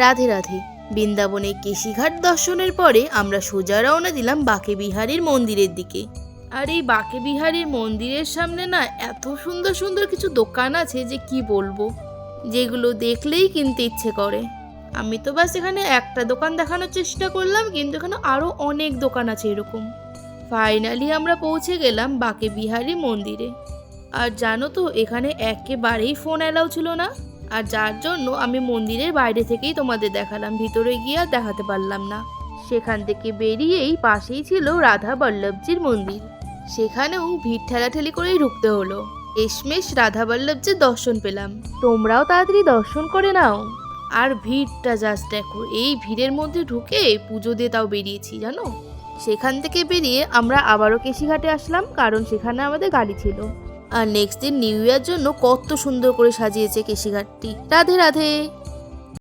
রাধে রাধে। বৃন্দাবনে কেশিঘাট দর্শনের পরে আমরা সোজা রওনা দিলাম বাঁকে বিহারীর মন্দিরের দিকে। আর এই বাঁকে বিহারীর মন্দিরের সামনে না এত সুন্দর সুন্দর কিছু দোকান আছে যে কি বলবো, যেগুলো দেখলেই কিনতে ইচ্ছে করে। আমি তো বাস এখানে একটা দোকান দেখানোর চেষ্টা করলাম, কিন্তু এখানে আরো অনেক দোকান আছে এরকম। ফাইনালি আমরা পৌঁছে গেলাম বাঁকে বিহারী মন্দিরে। আর জানো তো এখানে একেবারেই ফোন অ্যালাউ ছিল না, আর যার জন্য আমি মন্দিরের বাইরে থেকেই তোমাদের দেখালাম, ভিতরে গিয়ে আর দেখাতে পারলাম না। সেখান থেকে বেরিয়েই পাশেই ছিল রাধা বল্লভজির মন্দির, সেখানেও ভিড় ঠেলাঠেলি করেই ঢুকতে হলো। শেষমেশ রাধা বল্লভজির দর্শন পেলাম। তোমরাও তাড়াতাড়ি দর্শন করে নাও। আর ভিড়টা জাস্ট দেখো, এই ভিড়ের মধ্যে ঢুকে পুজো দিয়ে তাও বেরিয়েছি জানো। সেখান থেকে বেরিয়ে আমরা আবারও কেশিঘাটে আসলাম, কারণ সেখানে আমাদের গাড়ি ছিল। আর নেক্সট দিন নিউ ইয়ার জন্য কত সুন্দর করে সাজিয়েছে কেশিঘাটটি। রাধে রাধে।